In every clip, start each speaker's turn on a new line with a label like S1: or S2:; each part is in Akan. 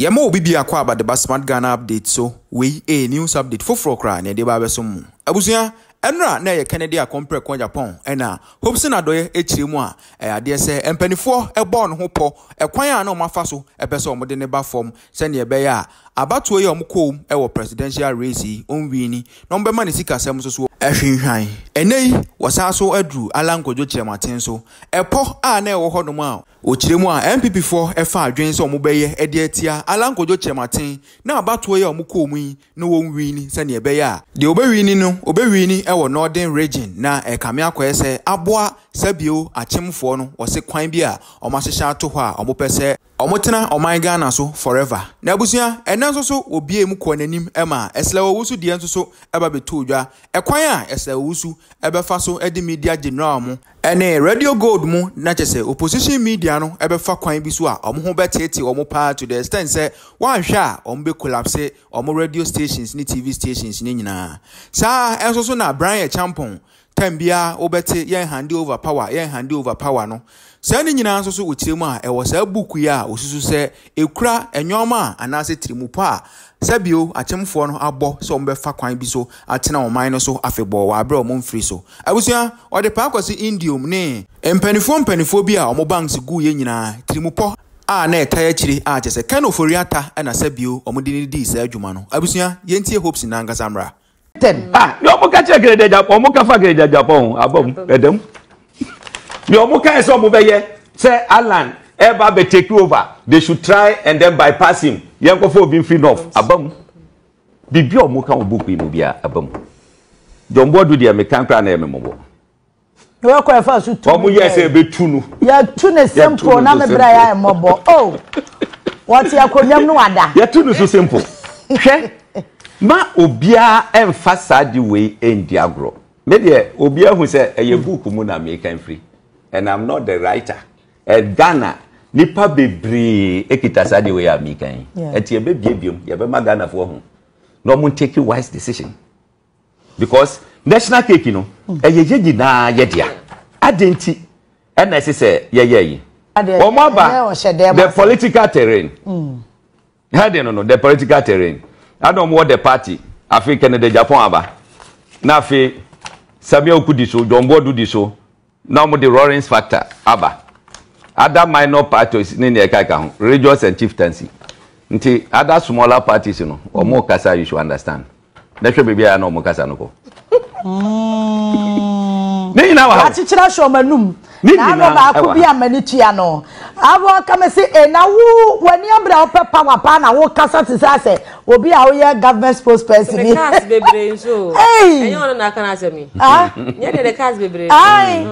S1: Yamo bibi akwa about the Basmart Ghana update so we a news update for frokra ne de ba besom. Abusia enra na ye Kennedy akompre kwa Agyapong ena Hopeson adoye echiremu a ade se empanifo ebo no ho po ekwan a na o mafa so epese o mode ne ba form se ne ebe ya abatuo ye omkom ewo presidential race onwini no mbe ma ne sika sem so ehwinhwan enei wasaso adru alankojo chirematen so epo a na ewo hodom a ochiremu a MPP4 efa adwen se omobeye ede atia alankojo chirematen na abatuo ye omkom yi no wonwini se ne ebe ya de obewini no obewini ewo northern region na ekame akoyese aboa sabio achemfo no wose kwan bi a omahyeha ato ho a omopese omotena oman Ghana so forever na abusia enanso so obie mu ko nanim ema eslewo wusu die nso so eba beto odwa ekwan a eslewo wusu ebefa so edi media general mu ene radio gold mu na chese opposition media no ebefa kwan bi so a omo ho betete omo pa to the extent say wanhwe a omo be collapse omo radio stations ni TV stations ni nyina sa enso so na Brian Champon Tembia obete yen hand over power no sa ni nyina nso so ochiremu a ewo sa buku ya osusu se ekura enwoma anase tirimupo a sabio achemfo no abo so mbefa kwan bi so atena oman no so afebo wa abre omon free so abusia ode pa akwasi indium ne empanifo bi a omo banks gu ye nyina tirimupo a na etaya chiri a chese kanoforiata na sabio omodini di sa adwuma no abusia yentie Hopeson na ngasamra
S2: yo mo ka chekere de Agyapong mo ka fa kere de Agyapong abom edem yo mo ka so mo beye say Alan ever be take over they should try and then bypass him yen ko fo bi free north abom bibi o mo ka obuku ino bia abom jombo do de me kan kra na e membo
S3: we ko e fa so tu
S2: o mo yes e be tunu
S3: ya tunu simple na me bra ya e mobo oh what ya konwam no wada
S2: ya tunu so simple hwe ma obia emphasize the way in diagro me de obia hu say eye book mu na me kan free and I'm not the writer Ghana nipa bebre ekita the way am kan eti e be biebiem ye be ma Ghana fo ho no mo take wise decision because national cake no eye yeji na ye dia adenti and I say ye the political terrain no the political terrain Adom what the party African de Japan aba na fe Samuel Kudi so Jombo do di so now mo the roaring factor aba other minor parties ni ne ka ho regions and chieftaincy nti other smaller parties no omo kasa you should understand na hwe bebia na omo kasa no ko ni na wa
S3: achichira show manum na no ba ko bia mani tua no abo kama se na wo wani abra opepa wapa na wo kasa se obi a wo ye government spokesperson ni
S4: cast bebre so enyo na kana asemi nye de cast bebre
S3: ai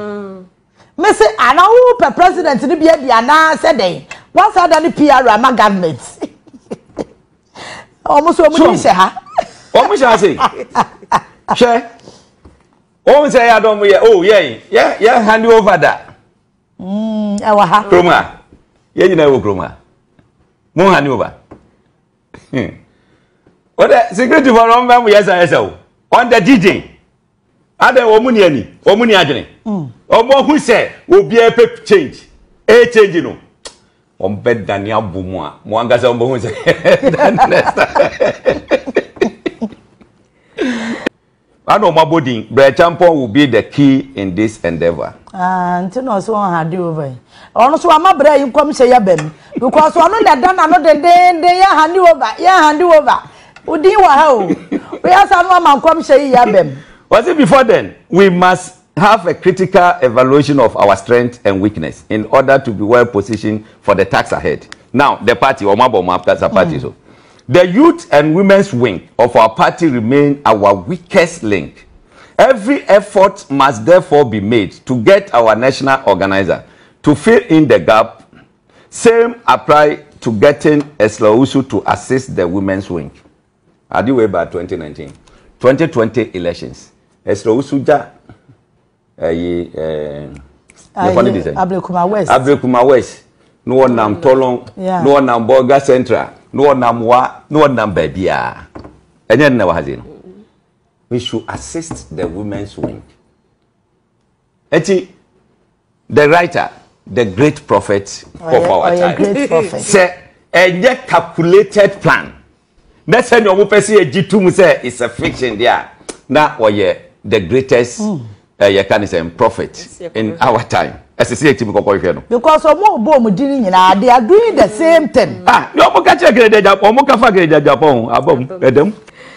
S3: me se ana wo pe president ni bia na se den once ada ni PR ama government omo so omo ni se ha
S2: omo sha say she o say Adom ye oh yeah hand over that
S3: ewa ha
S2: kroma ye nyina wo kroma mo hand over what the security for number yes on the DJ ade omuni ani omuni adwene omo hu say obi e pep change no on bed Daniel bumu a mo angasa omo hu say Adom Abodin, Brian Champon will be the key in this endeavor.
S3: Until no so hand over. Also, I'm a brain come say yabem because one of the done another day, hand you over. Would you how? We have someone come say yabem.
S2: Was it before then? We must have a critical evaluation of our strength and weakness in order to be well positioned for the task ahead. Now, the party, or Maboma, party so. The youth and women's wing of our party remain our weakest link. Every effort must therefore be made to get our national organizer to fill in the gap. Same apply to getting Eslausu to assist the women's wing. Adiwe by 2019. 2020 elections. Eslausu ja
S3: Ablekuma West.
S2: No one nam Tolong, no one nam Bolga Central. No one babia. And then never has in. We should assist the women's wing. Eti, the writer, the great prophet of our time, said, a calculated plan. That's when you person a G2 say it's a fiction there. Now or the greatest you can say prophet in our time. As a CAT because
S3: of more they are doing the same thing.
S2: No more catch a grade Agyapong, Adom.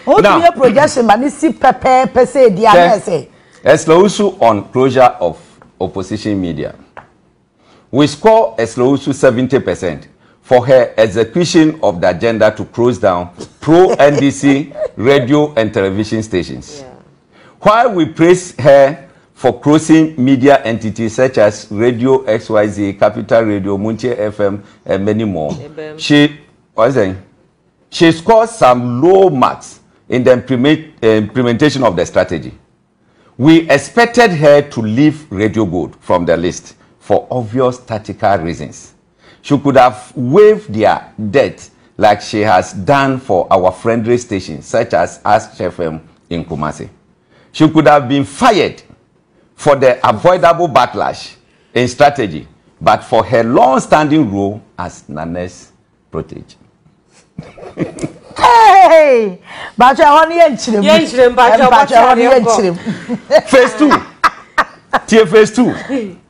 S3: Now, your projection, man, see Pepe say the answer.
S2: Eslausu on closure of opposition media. We score Eslausu 70% for her execution of the agenda to close down pro-NDC radio and television stations. Yeah. While we praise her for closing media entities such as Radio XYZ, Capital Radio, Munche FM, and many more, she scored some low marks in the implementation of the strategy. We expected her to leave Radio Gold from the list for obvious tactical reasons. She could have waived their debt like she has done for our friendly stations such as Ask FM in Kumasi. She could have been fired for the avoidable backlash in strategy, but for her long-standing role as Nane's protege.
S3: Hey, but I want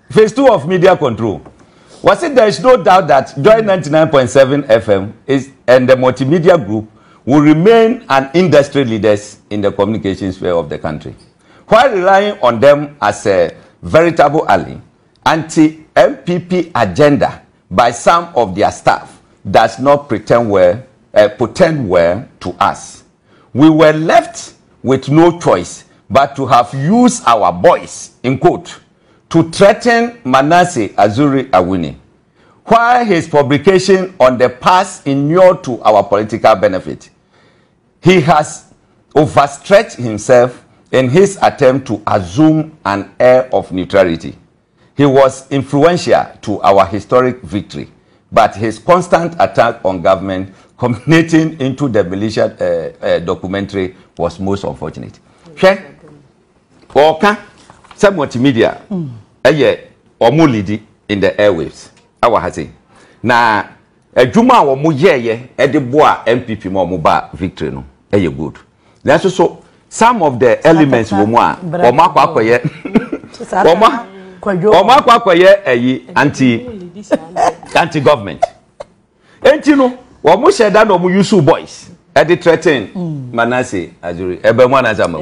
S2: Phase 2 of media control. Was it there is no doubt that Joy 99.7 FM and the multimedia group will remain an industry leaders in the communication sphere of the country. While relying on them as a veritable ally, anti-MPP agenda by some of their staff does not pretend well to us. We were left with no choice but to have used our voice, in quote, to threaten Manasseh Azuri Awuni. While his publication on the past inured to our political benefit, he has overstretched himself in his attempt to assume an air of neutrality. He was influential to our historic victory, but his constant attack on government culminating into the militia documentary was most unfortunate. Oka, some multimedia, leading in the airwaves. Our hasi. Na Juma or Mujeye, Ediboa MPP Moba victory no. Good. That's also some of the elements Oma Kwakoye. Oma Kwakoye anti-government. And you know, Omo Sheda no mu use boys. Edi threaten Manasseh Azuri. Ebemwana Zamo.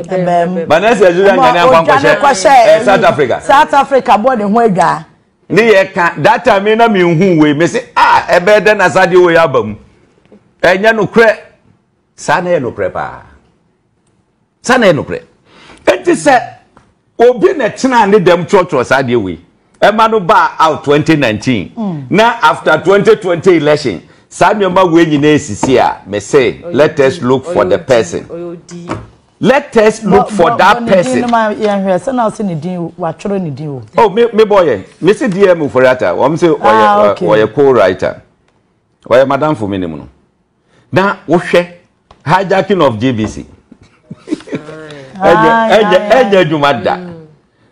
S2: Manasseh Azuri anyanya South Africa.
S3: South Africa boy the hwega.
S2: Ni ye ka that time na me hu we me say ebe de na sade we abam. Enya no kre. Sana ye no kre pa. Sana ye no kre. Enti se obi na tena ne dem church sade we. Ema no ba out 2019. Na after 2020 election Samuel we nyina esisi a me say let us look for the person. Let us look for that person. Oh, me boy, me say DM for that. I'm say or co-writer. Or madam for minimum. Now, what hijacking of GBC.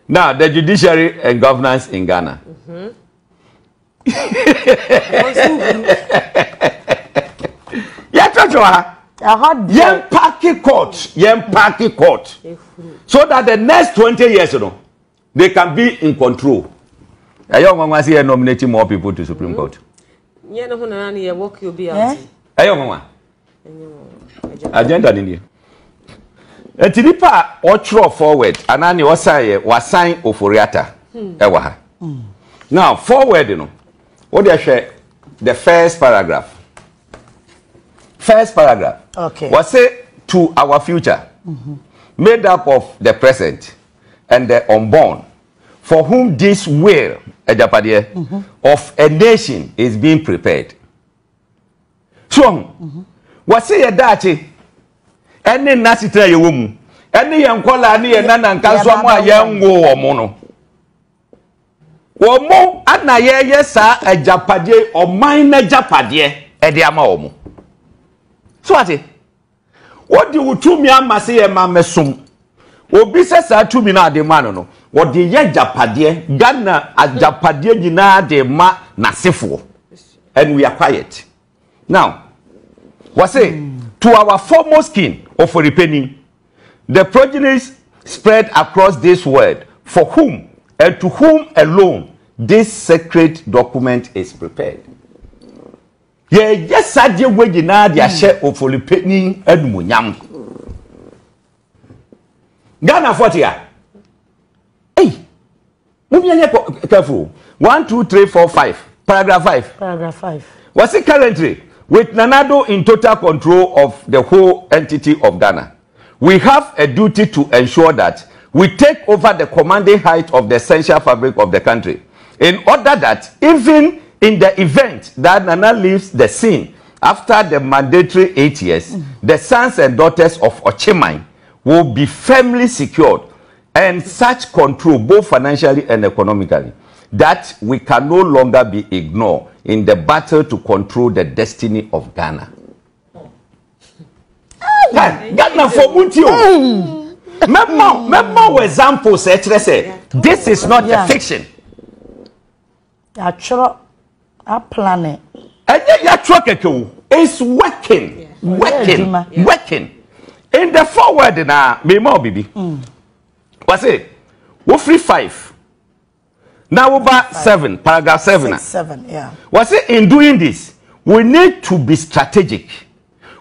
S2: Now, the judiciary and governance in Ghana. Yen party court, so that the next 20 years, they can be in control. I don't want to see nominating more people to Supreme Court. Yeah, no, work you'll be out. I don't want agenda in here. A tinipa or throw forward, and I was sign of Oriata. Now, forward, what they share the first paragraph. First paragraph. Okay. Was say to our future, made up of the present and the unborn, for whom this will, Agyapadie, of a nation is being prepared. So, was say a dachi, any nasitra yum, any young kola, any nan kanswa young war mono. Womo, adna ye sa Agyapadie or mine Agyapadie, ediama omo. So what do you to me amase e ma mesum obi se sa to me na de ma no what the Agyapadie Ghana Agyapadie nyina de ma nasefo and we are quiet Now, what say to our foremost king of Oripeni, the progenies spread across this world, for whom and to whom alone this sacred document is prepared. Ye yes sadie wegina dia hye Oripeni adumunyam. Ghana 40. Hey, careful. 1, 2, 3, 4, 5. Paragraph 5.
S3: Paragraph 5.
S2: Was it currently with Nanado in total control of the whole entity of Ghana? We have a duty to ensure that we take over the commanding height of the essential fabric of the country, in order that even in the event that Nana leaves the scene after the mandatory 8 years, the sons and daughters of Ochimai will be firmly secured and such control both financially and economically that we can no longer be ignored in the battle to control the destiny of Ghana. Ghana for Muntio. Memo examples say this is not a fiction.
S3: Actually, a planet.
S2: It's working. Working. In the forward now, me more baby. What's it? What free 5? Now about 7, paragraph 7.
S3: 6, 7, yeah.
S2: What's it? In doing this, we need to be strategic.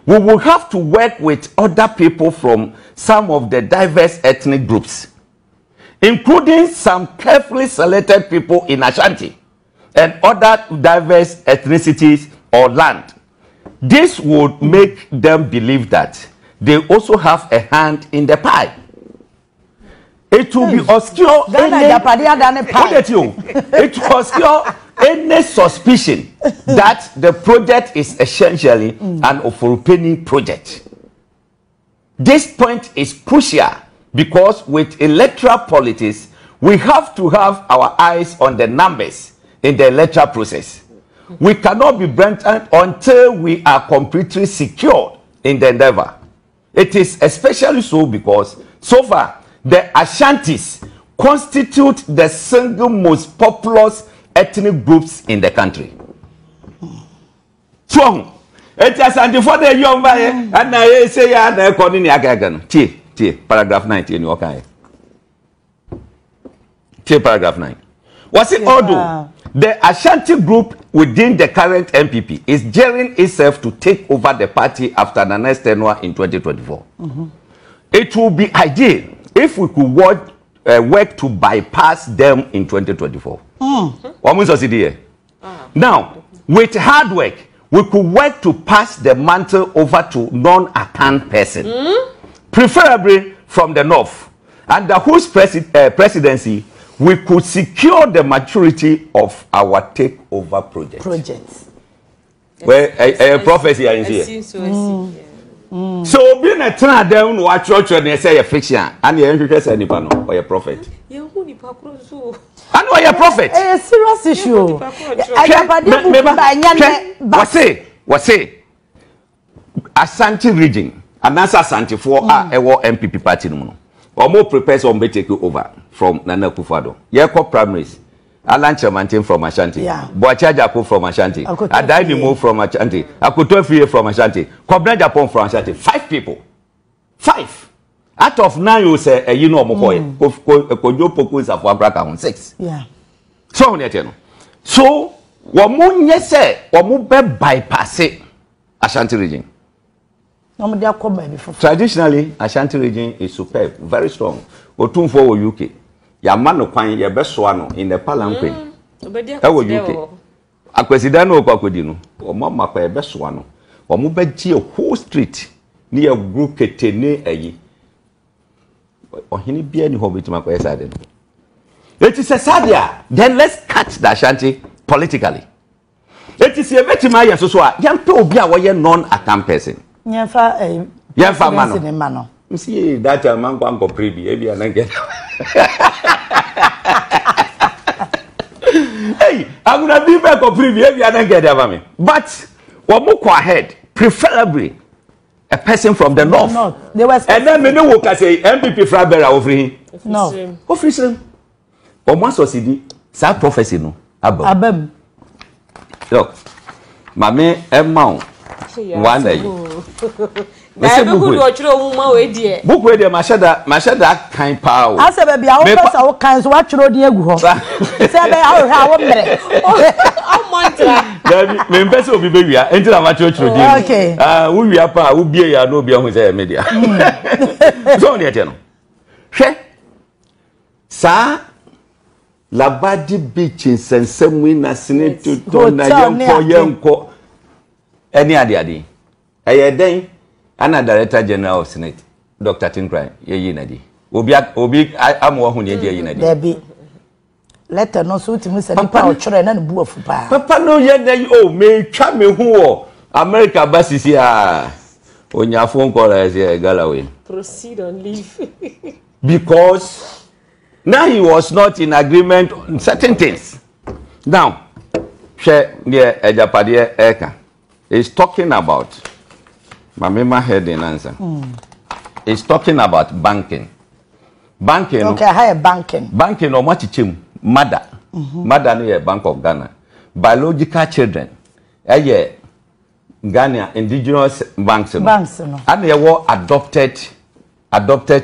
S2: We will have to work with other people from some of the diverse ethnic groups, including some carefully selected people in Ashanti and other diverse ethnicities or land. This would make them believe that they also have a hand in the pie. It will be obscure it will obscure any suspicion that the project is essentially an Oforupeni project. This point is crucial because with electoral politics, we have to have our eyes on the numbers in the electoral process. We cannot be blatant until we are completely secured in the endeavor. It is especially so because so far the Ashantis constitute the single most populous ethnic groups in the country. So, it is Ashanti for the young man, and I say, according to Agagan. T, paragraph 19 in your kind. T, paragraph 9. Was it although the Ashanti group within the current MPP is gearing itself to take over the party after the next tenure in 2024? It will be ideal if we could work to bypass them in 2024. Now, with hard work, we could work to pass the mantle over to non-Akan person, preferably from the north, under whose presidency we could secure the maturity of our takeover projects. Where a prophecy I see. So being a trend down watch church and say a fiction and you interest anybody or a prophet. And why a prophet?
S3: A serious issue.
S2: What say? Ashanti region and that's Ashanti for our MPP party no. Or more prepares on take over from Nana Akufo-Addo. Yeko primaries. Alan Chamantin from Ashanti. Boacha Japo from Ashanti. Adainimo from Ashanti. Akutofiye from Ashanti. Kobna Japon from Ashanti. 5 people. 5. Out of 9 you say you know Mokoye. Kojo Poko is of Abraka 6. Yeah. So so wamu nyese wamu be bypass Ashanti region. Traditionally, Ashanti region is superb, very strong. Otumfo wo UK. Ya mano kwan ye besoa no in the palanquin. Wo UK. Akwesida no kwakwedi no. O mama kwa ye besoa no. O mu beji a whole street ni ye group ketene ayi. O hini bia ni ho betima kwa side no. It is a sadia. Then let's cut the Ashanti politically. It is a betima ya so so a yampe obi a wo ye non-Akan person. Yemfa mano. You see that man go anko prebi e bia na get. Hey, I'm gonna be back for prebi e bia na get am me. But we move ahead, preferably a person from the north.
S3: They were
S2: and then me no work as a MPP Frabera over here.
S3: No.
S2: Officially. O mo so sidi sa prophecy no abam.
S3: Abam.
S2: Look. Mame Emma One day.
S4: Na be good watch ro mu we die.
S2: Book we dey mashada kind power.
S3: I say baby, I person wo kan so watch ro din agu ho. Say be I wo mere.
S4: O mantra.
S2: Dabi, me mpese obi be wia, enti na watch ro din.
S3: Okay.
S2: Wo wia pa, wo bie ya no obi ahun say media. So on dey no. Hwe. Sa Labadi beach in Sensemwi na Senate to na yenko. Any adi. Ayeden ana Director General of Senate, Dr. Tinkrai, ye nadi. Obi amwo hu ne ye nadi.
S3: Debi. Letter no so timi se nipa o chore na ne bu afu pa.
S2: Papa no ye nadi o me twa me hu wo America basisi a onya phone call as Ghanaweb.
S4: Proceed on leave.
S2: Because now he was not in agreement on certain things. Now, share near Agyapadie Eka is talking about Mamema head in answer. Is talking about banking. Banking.
S3: Okay, higher banking.
S2: Banking or much chim mother. Mother no Bank of Ghana. Biological children. Ghana indigenous banks.
S3: Banks no.
S2: And they were adopted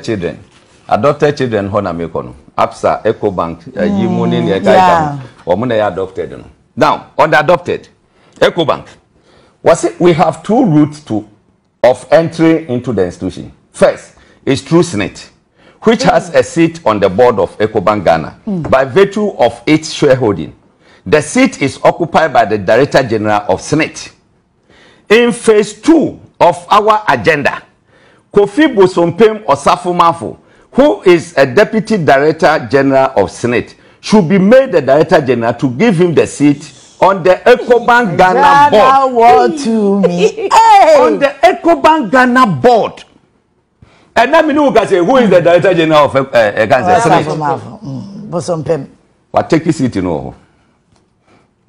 S2: children. Adopted children hona mekono. Absa Eco Bank Yimuni ne kai omo na adopted no. Now, on the adopted Eco Bank. We have two routes of entry into the institution. First is through Senate, which has a seat on the board of EcoBank Ghana by virtue of its shareholding. The seat is occupied by the Director General of Senate. In phase 2 of our agenda, Kofi Bosompem Osafo-Maafo, who is a Deputy Director General of Senate, should be made the Director General to give him the seat on the EcoBank Ghana board.
S3: To me.
S2: Hey. On the EcoBank Ghana board. And now we can say who is the Director General of Senate?
S3: Bosompem.
S2: What take his seat in all?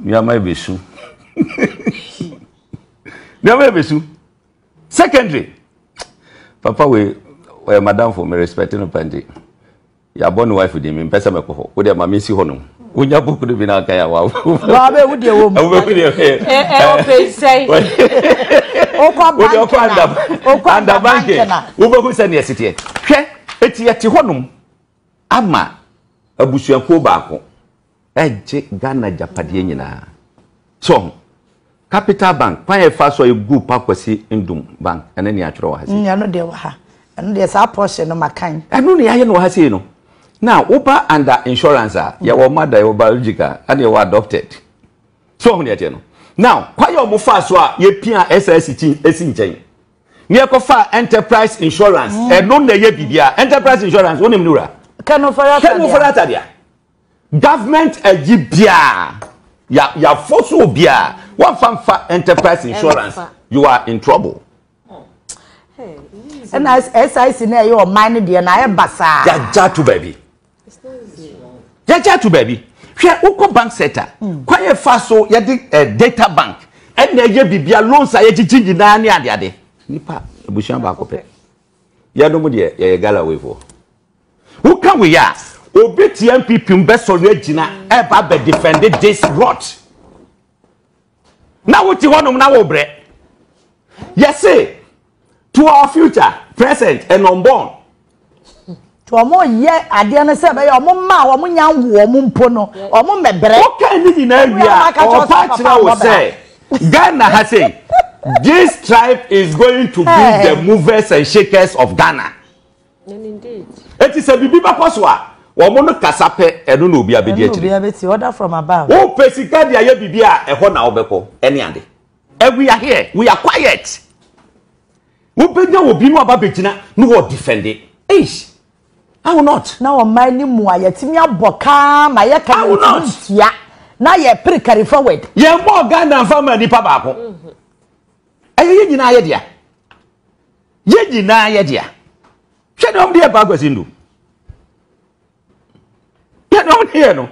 S2: You may be sure. You may be sure. Secondary. Papa, we madam for me respecting Pandi. Ya born wife with him in Pesamako. Would your mammy see honum? Would you book the Vina Kaya?
S3: Why would you say?
S2: Under banking. Uber send your city. It's yet honum. Ama a bushia Kobako. Ghana Agyapadie na. So, Capital Bank, why a fast or you go Pakwasi Indum Bank and any actual has.
S3: I know there were. And there's a portion of my kind.
S2: I know I know has you know. Now, Opa under insurance, your mother, your biological, and you were adopted. So many at you. Now, why your Mufaswa, ye Pia SSC, Essin near Kofa Enterprise Insurance, and non the Yebia, Enterprise Insurance, one in Nura.
S3: Cano for that.
S2: Government Egyptia, ya Fosso Bia, one fanfa Enterprise Insurance, you are in trouble.
S3: And as SIC near your mind, dear, I am Bassa.
S2: Jatu baby. Jatu baby. Here, Uko bank setter. Quite fast so ya data bank. And there ye be loans I change na ni ade. Nipa bushan ba kope. Ya no mo de ye Ghanaweb for. Who can we ya? Obi TMP mbeso no agina e ba be defend this rot. Now what you want na wo bre. Yes say to our future, present and unborn.
S3: To a more year, I didn't say, by your mamma, or young woman, pono, or mummy, what
S2: can you in area? Or partner will say, Ghana has said, this tribe is going to be the movers and shakers of Ghana.
S4: And indeed,
S2: it is a bibiba poswa. Or mono casape, and no be a bit
S3: order from above.
S2: Oh, Pesicadia, Bibia, a hona obeko, any ande. And we are here, we are quiet. Ubenya will be no babetina, no defend it. Ish. I will not.
S3: Now, my name, my Timia Boka, my I will not. Yeah. Now you're pretty carry forward.
S2: You're more Ghana family ni papa. Aye, you na idea. Ye na idea. Shut up, dear Bagosindu. Get on here, no.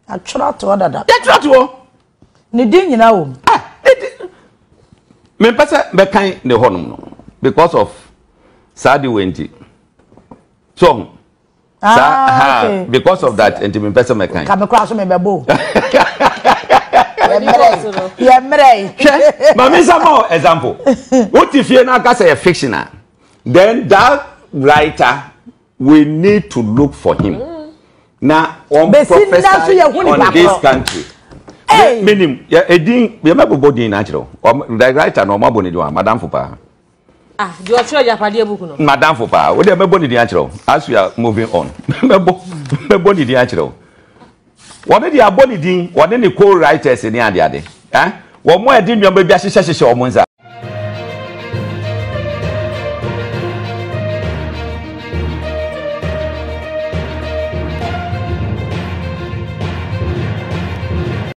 S3: I try to order that.
S2: Get out to
S3: Nidin, you know.
S2: Ah, it. Me pasa be kind the honum no. Because of Sadi Wenti. So,
S3: okay.
S2: Because of that, and to person me kind.
S3: Come across me, Babo.
S2: Mami sama example. What if you na say a fictional? Then that writer we need to look for him. Now on professor on this country. Hey, minim ya edin we mabo body natural. The writer no mabo ni do Madam Fopa.
S4: Ah, do you try Agyapadie book no?
S2: Madam Fopa, we dey mabo ni natural. As we are moving on. Mabo ni natural. One dey aboni din, one dey co-writers ni ade ade. One mo edin nwom bia hyehyehye omo nza.